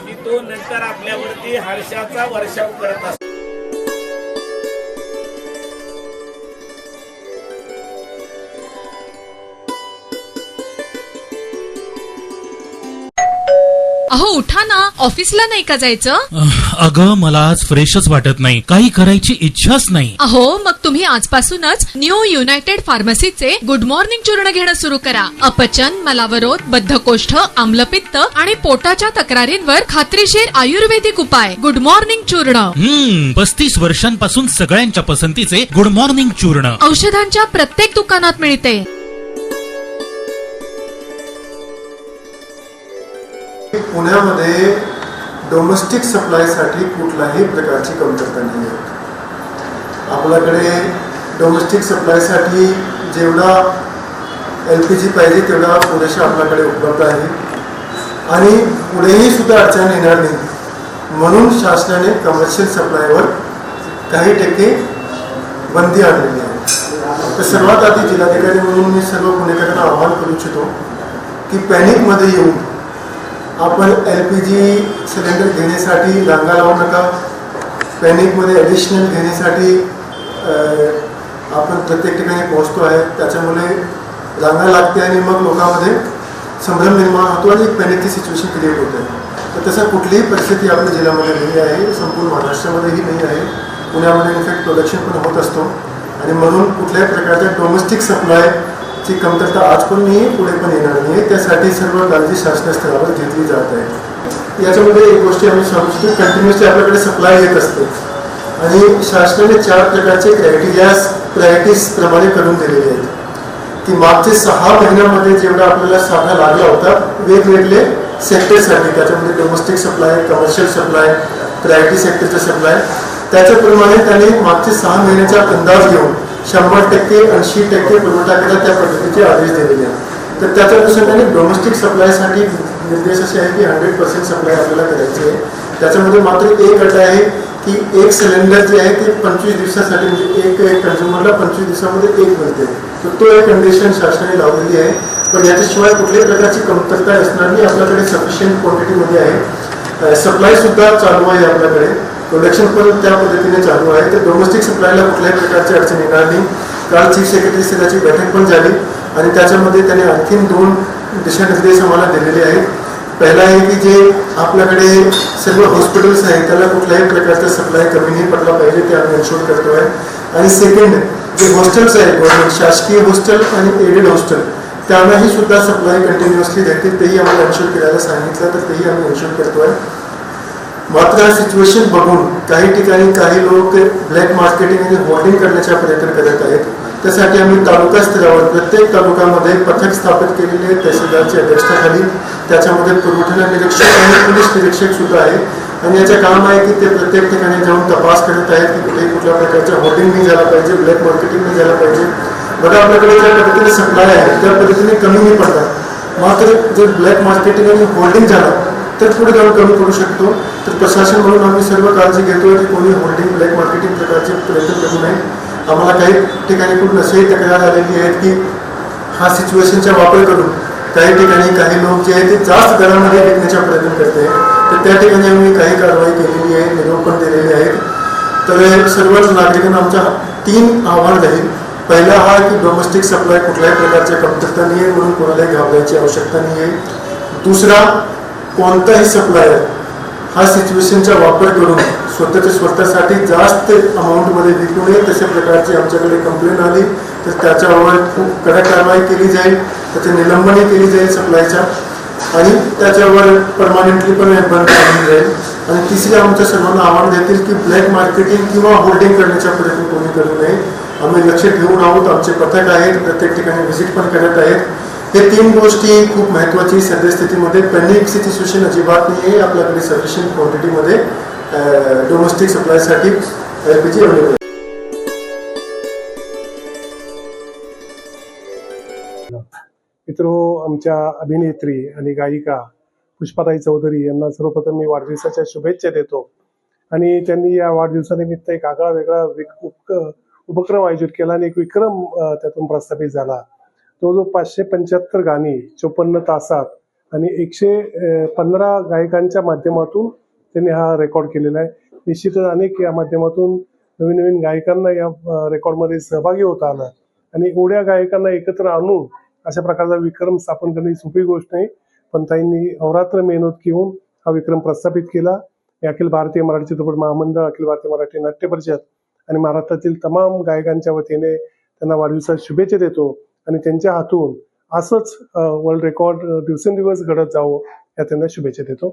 की तो नंतर आपल्यावरती हर्षाचा वर्षाव करत असतो. अहो उठा ना, ऑफिसला नाही का जायचं? अगं मला आज फ्रेशच वाटत नाही, काही करायची इच्छाच नाही. अहो मग तुम्ही आजपासूनच न्यू युनायटेड फार्मसीचे गुड मॉर्निंग चूर्ण घेणं सुरू करा. अपचन, मलावरोध, बद्धकोष्ठ, आम्लपित्त आणि पोटाच्या तक्रारींवर खात्रीशीर आयुर्वेदिक उपाय. गुड मॉर्निंग चूर्ण. 35 वर्षांपासून सगळ्यांच्या पसंतीचे गुड मॉर्निंग चूर्ण औषधांच्या प्रत्येक दुकानात मिळते. पुण्यामध्ये डोमेस्टिक सप्लायसाठी कुठल्याही प्रकारची कमतरता नाही आहे. आपल्याकडे डोमेस्टिक सप्लायसाठी जेवढा LPG पाहिजे तेवढा पुरेशा आपल्याकडे उपलब्ध आहे आणि पुढेही सुद्धा अडचण येणार नाही, म्हणून शासनाने कमर्शियल सप्लायवर काही टक्के बंदी आणलेली आहे. तर सर्वात आधी जिल्हाधिकारी म्हणून मी सर्व पुणेकरांना आवाहन करू इच्छितो की पॅनिकमध्ये येऊन आपण LPG सिलेंडर घेण्यासाठी रांगा लावू नका. पॅनिकमध्ये ॲडिशनल घेण्यासाठी आपण प्रत्येक ठिकाणी पोहोचतो आहे, त्याच्यामुळे रांगा लागते आणि मग लोकांमध्ये संभ्रम निर्माण होतो आणि एक पॅनिकची सिच्युएशन क्रिएट होते. तर तसं कुठलीही परिस्थिती आपल्या जिल्ह्यामध्ये नाही आहे, संपूर्ण महाराष्ट्रामध्येही नाही आहे. पुण्यामध्ये इनफॅक्ट प्रोडक्शन पण होत असतो आणि म्हणून कुठल्याही प्रकारच्या डोमेस्टिक सप्लायची कमतरता आज पण नाही, पुढे पण येणार नाही. त्यासाठी सर्व काळजी शासकीय स्तरावर घेतली जात आहे. याच्यामध्ये एक गोष्टी आम्ही सांगू शकतो, कंटिन्युअसली आपल्याकडे सप्लाय येत असते आणि शासनाने 4 प्रकारचे प्रायोरिटीज प्रमाणे करून दिलेले आहेत की मागचे 6 महिन्यामध्ये जेवढा आपल्याला साठा लागला होता वेगवेगळे सेक्टरसाठी, त्याच्यामध्ये domestic supply, commercial supply, priority सेक्टरचा सप्लाय, त्याच्याप्रमाणे त्याने मागचे 6 महिन्याचा अंदाज घेऊन 100%, 80% पुरवठा केला, त्या पद्धतीचे आदेश दिलेले आहेत. तर त्याच्या अनुषंगाने डोमेस्टिक सप्लायसाठी निर्देश असे आहे की 100% सप्लाय आपल्याला करायची आहे. त्याच्यामध्ये मात्र एक अट आहे की एक सिलेंडर जे आहे ते 25 दिवसासाठी, म्हणजे एक कन्झ्युमरला 25 दिवसामध्ये एक मिळते. तर तो एक कंडिशन शासनाने लावलेली आहे. पण याच्याशिवाय कुठल्याही प्रकारची कमतरता असणार नाही. आपल्याकडे सफिशियंट क्वांटिटीमध्ये आहे. सप्लायसुद्धा चालू आहे आपल्याकडे, प्रोडक्शन पण त्या पद्धतीने चालू आहे. तर डोमेस्टिक सप्लायला कुठल्याही प्रकारची अडचण येणार नाही. काल चीफ सेक्रेटरी स्तराची बैठक पण झाली आणि त्याच्यामध्ये त्याने आणखीन 2 दिशानिर्देश आम्हाला दिलेले आहेत. पहिला आहे की जे आपल्याकडे सर्व हॉस्पिटल्स आहेत त्याला कुठल्याही प्रकारचा सप्लाय कमी नाही पडला पाहिजे, ते आम्ही एन्शोर करतो आहे. आणि सेकंड, जे हॉस्टेल्स आहेत गव्हर्नमेंट, शासकीय हॉस्टेल आणि एडेड हॉस्टेल, त्यांनाही सुद्धा सप्लाय कंटिन्युअसली देतील, तेही आम्हाला एन्शोर करायला सांगितलं, तर तेही आम्ही एन्शोर करतो आहे. मात्र हा सिच्युएशन बघून काही ठिकाणी काही लोक ब्लॅक मार्केटिंग आणि होल्डिंग करण्याचा प्रयत्न करत आहेत. त्यासाठी आम्ही तालुका स्तरावर प्रत्येक तालुक्यामध्ये पथक स्थापित केलेले आहेत तहसीलदारच्या अध्यक्षतेखाली. त्याच्यामध्ये पुरवठा निरीक्षक आणि पोलीस निरीक्षक सुद्धा आहे आणि याचं काम आहे की ते प्रत्येक ठिकाणी जाऊन तपास करत आहेत की कुठेही कुठल्या प्रकारच्या होल्डिंग नाही झाला पाहिजे, ब्लॅक मार्केटिंग नाही झालं पाहिजे. बघा आपल्याकडे ज्या पद्धतीने सप्लाय आहे त्या पद्धतीने कमी नाही पडतात, मात्र जर ब्लॅक मार्केटिंग आणि होल्डिंग झालं तर पुढे जाऊन कमी करू शकतो. तर प्रशासन म्हणून आम्ही सर्व काळजी घेतो की कोणी होल्डिंग ब्लॅक मार्केटिंग प्रकारचे प्रयत्न करू नये. आम्हाला काही ठिकाणी खूप असेही तक्रार आलेली आहेत की हा सिच्युएशनचा वापर करून काही ठिकाणी काही लोक जे आहेत ते जास्त दरामध्ये विकण्याचा प्रयत्न करते. तर त्या ठिकाणी आम्ही काही कारवाई केलेली आहे, निरोप पण दिलेले आहेत. तर सर्वच नागरिकांना आमच्या 3 आव्हान राहील. पहिला हा की डोमेस्टिक सप्लाय कुठल्याही प्रकारच्या कमतरता नाही आहे, म्हणून कोणालाही घाबरायची आवश्यकता नाही आहे. दुसरा, कोणताही सप्लायर हा सिच्युएशनचा वापर करून स्वतःसाठी जास्त अमाऊंटमध्ये विकू नये. तशा प्रकारची आमच्याकडे कंप्लेंट आली तर त्याच्यावर खूप कडक कारवाई केली जाईल, त्याचे निलंबनही केली जाईल सप्लायच्या आणि त्याच्यावर परमानंटली पण बंद केली जाईल. आणि तिसरी आमच्या सर्वांना आव्हान देतील की ब्लॅक मार्केटिंग किंवा होल्डिंग करण्याचा प्रयत्न कोणी करू नये. आम्ही लक्ष ठेवून आहोत, आमचे पथक आहेत, प्रत्येक ठिकाणी व्हिजिट पण करत आहेत. हे 3 गोष्टी खूप महत्त्वाची सद्यस्थितीमध्ये. पॅनिकची सिच्युएशन अजिबात नाही आहे. आपल्याकडे सफिशियंट क्वांटिटीमध्ये डोमेस्टिक सप्लायसाठी LPG अवेलेबल आहे. मित्रो, आमच्या अभिनेत्री आणि गायिका पुष्पाताई चौधरी यांना सर्वप्रथम मी वाढदिवसाच्या शुभेच्छा देतो. आणि त्यांनी या वाढदिवसानिमित्त एक आगळा वेगळा उपक्रम आयोजित केला आणि एक विक्रम त्यातून प्रस्थापित झाला. तो 575 गाणी 54 तासात आणि 115 गायकांच्या माध्यमातून त्यांनी हा रेकॉर्ड केलेला आहे. निश्चितच अनेक या माध्यमातून नवीन नवीन गायकांना या रेकॉर्डमध्ये सहभागी होता आलं आणि एवढ्या गायकांना एकत्र आणून अशा प्रकारचा विक्रम स्थापन करणे ही सोपी गोष्ट नाही. पण ताईंनी अहोरात्र मेहनत घेऊन हा विक्रम प्रस्थापित केला. मी अखिल भारतीय मराठी चित्रपट महामंडळ, अखिल भारतीय मराठी नाट्य परिषद आणि महाराष्ट्रातील तमाम गायकांच्या वतीने त्यांना वाढदिवसाच्या शुभेच्छा देतो आणि त्यांच्या हातून असंच वर्ल्ड रेकॉर्ड दिवसेंदिवस घडत जावं या त्यांना शुभेच्छा देतो.